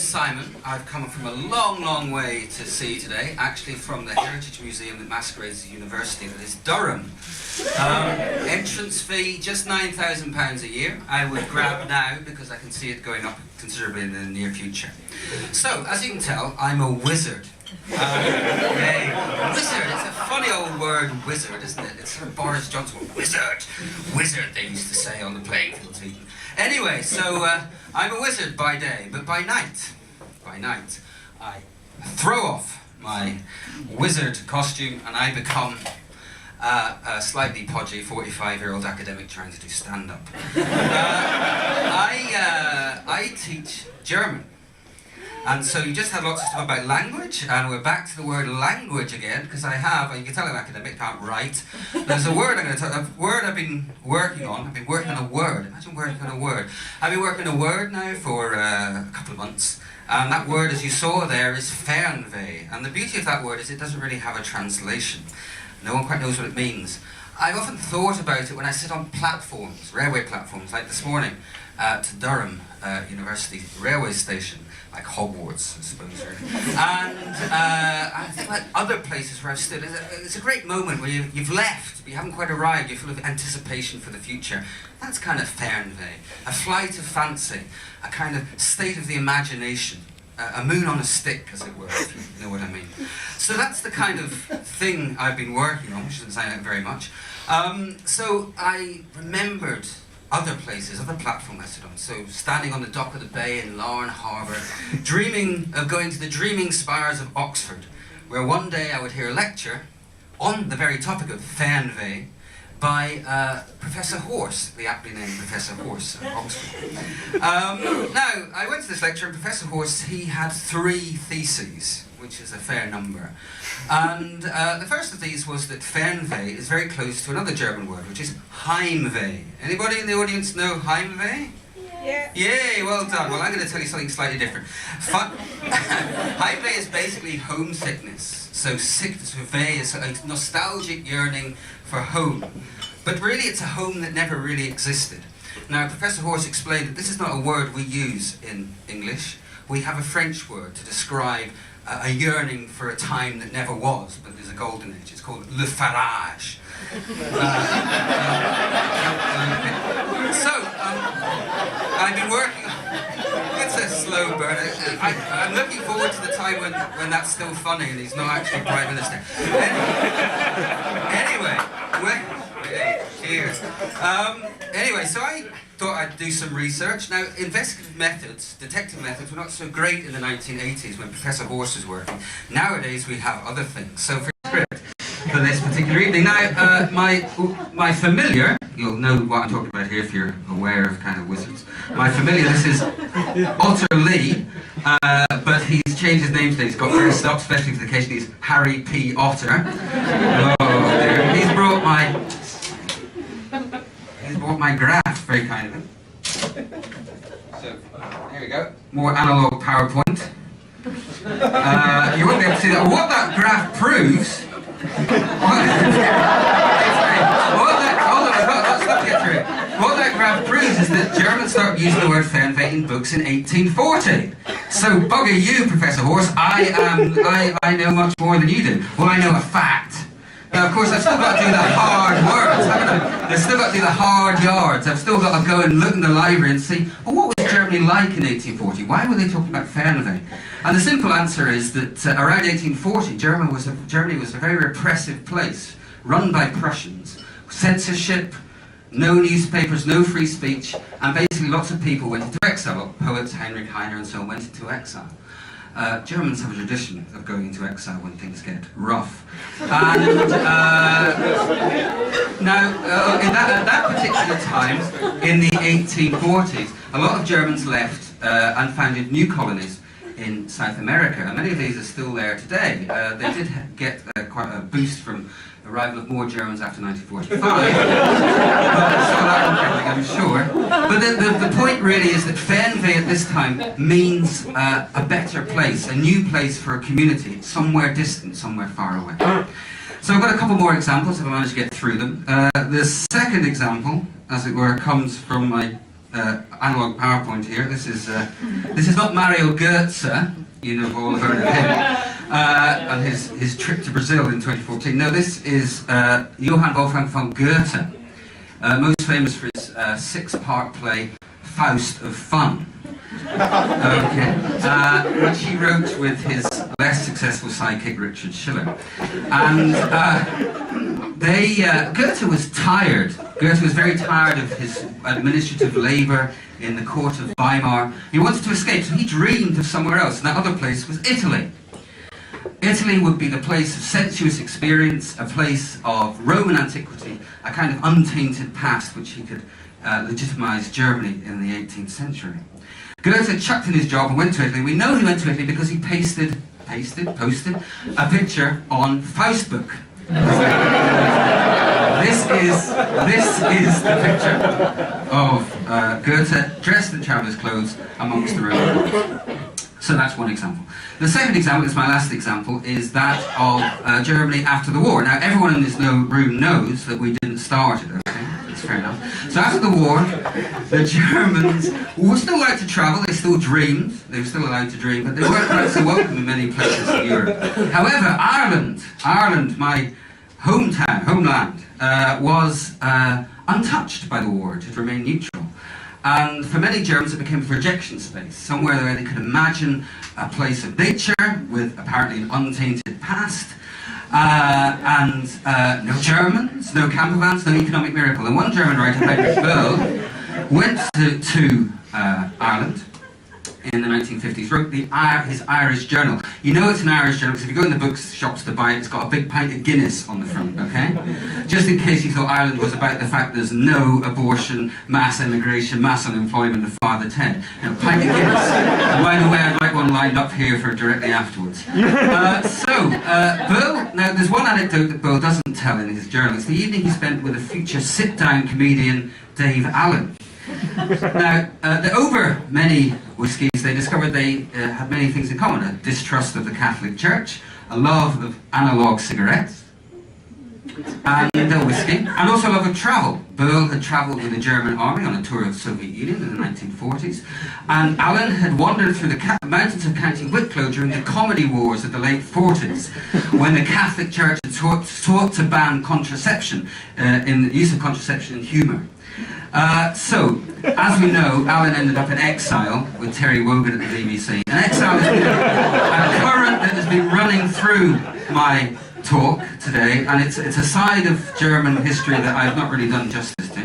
Simon. I've come from a long, long way to see you today, actually from the Heritage Museum that masquerades as a university, that is Durham. Entrance fee, just £9,000 a year. I would grab now because I can see it going up considerably in the near future. So, as you can tell, I'm a wizard. Wizard, it's a funny old word, wizard, isn't it? It's sort of Boris Johnson, wizard, wizard, they used to say on the playing fields. Anyway, so I'm a wizard by day, but by night, I throw off my wizard costume and I become a slightly podgy 45-year-old academic trying to do stand-up. I teach German. And so you just had lots of stuff about language, and we're back to the word language again, because I have, and you can tell I'm academic, can't write. There's a word I'm going to tell, a word I've been working on. I've been working on a word. Imagine working on a word. I've been working on a word now for a couple of months, and that word, as you saw there, is Fernweh. And the beauty of that word is it doesn't really have a translation. No one quite knows what it means. I've often thought about it when I sit on platforms, railway platforms, like this morning to Durham University railway station, like Hogwarts, I suppose, really. And I think like other places where I've stood, it's a great moment where you've left, but you haven't quite arrived, you're full of anticipation for the future. That's kind of Fernweh, a flight of fancy, a kind of state of the imagination. A moon on a stick, as it were, if you know what I mean. So that's the kind of thing I've been working on, which doesn't sound like very much. So I remembered other places, other platforms I stood on. So standing on the dock of the bay in Larne Harbour, dreaming of going to the dreaming spires of Oxford, where one day I would hear a lecture on the very topic of Fernweh by Professor Horse, the aptly named Professor Horse at Oxford. Now, I went to this lecture, and Professor Horse, he had 3 theses, which is a fair number. And the first of these was that Fernweh is very close to another German word, which is Heimweh. Anybody in the audience know Heimweh? Yeah. Yay, well done. Well, I'm going to tell you something slightly different. Heimweh is basically homesickness. So sickness, weh is a nostalgic yearning for home. But really it's a home that never really existed. Now, Professor Horse explained that this is not a word we use in English. We have a French word to describe a yearning for a time that never was, but there's a golden age. It's called le farage. I've been working. It's a slow burn. I'm looking forward to the time when that's still funny and he's not actually Prime Minister. Anyway, cheers. Anyway, so I thought I'd do some research. Now, investigative methods, detective methods, were not so great in the 1980s when Professor Horse was working. Nowadays, we have other things. So for script for this particular evening. Now, my familiar, you'll know what I'm talking about here if you're aware of kind of wizards. My familiar, this is Otter Lee, but he's changed his name today. He's got first up, especially for the occasion. He's Harry P. Otter. Oh dear. He's brought my graph, very kind of him. So, there we go. More analog PowerPoint. You won't be able to see that. What that graph proves... What that graph proves is that Germans started using the word Fernweh in books in 1840. So bugger you, Professor Horse, I know much more than you do. Well, I know a fact. Now, of course, I've still got to do the hard words, haven't I? I've still got to do the hard yards. I've still got to go and look in the library and see, well, what was Germany like in 1840? Why were they talking about Fernweh? And the simple answer is that around 1840, Germany was a very repressive place, run by Prussians. Censorship, no newspapers, no free speech, and basically lots of people went into exile. Poets, Heinrich Heine and so on, went into exile. Germans have a tradition of going into exile when things get rough. And now, at that particular time, in the 1840s, a lot of Germans left and founded new colonies in South America, and many of these are still there today. They did get quite a boost from the arrival of more Germans after 1945. So that I'm sure. But the point really is that Fernweh at this time means a better place, a new place for a community, somewhere distant, somewhere far away. So I've got a couple more examples if I manage to get through them. The second example, as it were, comes from my analog PowerPoint here. This is not Mario Goetze. You know, all heard of him, and his trip to Brazil in 2014. No, this is Johann Wolfgang von Goethe, most famous for his six-part play Faust of Fun, which he wrote with his less successful sidekick Richard Schiller. And Goethe was tired. Goethe was very tired of his administrative labour in the court of Weimar. He wanted to escape, so he dreamed of somewhere else, and that other place was Italy. Italy would be the place of sensuous experience, a place of Roman antiquity, a kind of untainted past which he could legitimise Germany in the 18th century. Goethe chucked in his job and went to Italy. We know he went to Italy because he posted a picture on Faustbook. This is the picture of Goethe dressed in traveller's clothes amongst the Roman. So that's one example. The second example, is my last example, is that of Germany after the war. Now, everyone in this room knows that we didn't start it, okay? That's fair enough. So after the war, the Germans were still allowed to travel, they still dreamed, they were still allowed to dream, but they weren't quite so welcome in many places in Europe. However, Ireland, my homeland, was untouched by the war. It had remained neutral. And for many Germans it became a projection space, somewhere where they could imagine a place of nature with apparently an untainted past, and no Germans, no campervans, no economic miracle. And one German writer, Heinrich Böll, went to Ireland in the 1950s, wrote his Irish journal. You know it's an Irish journal because if you go in the bookshops to buy it, it's got a big pint of Guinness on the front, okay? Just in case you thought Ireland was about the fact there's no abortion, mass immigration, mass unemployment, and Father Ted. You know, pint of Guinness. And by the way, I'd like one lined up here for directly afterwards. Böll, now there's one anecdote that Böll doesn't tell in his journal. It's the evening he spent with a future sit-down comedian, Dave Allen. Now, over many whiskies, they discovered they had many things in common. A distrust of the Catholic Church, a love of analogue cigarettes, and whiskey, and also a love of travel. Böll had travelled with the German army on a tour of the Soviet Union in the 1940s, and Allen had wandered through the mountains of County Wicklow during the comedy wars of the late 40s, when the Catholic Church had sought to ban contraception, in the use of contraception in humour. So, as we know, Alan ended up in exile with Terry Wogan at the BBC. And exile has been a current that has been running through my talk today, and it's a side of German history that I've not really done justice to,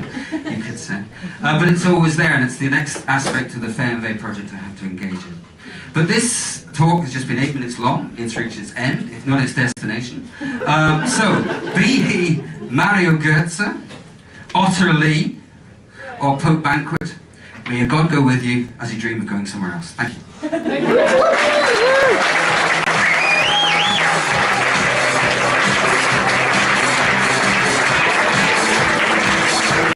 you could say. But it's always there, and it's the next aspect of the Fernweh project I have to engage in. But this talk has just been 8 minutes long. It's reached its end, if not its destination. So, be he Mario Goetze, Otter Lee, or Pope Banquet, may your God go with you as you dream of going somewhere else. Thank you.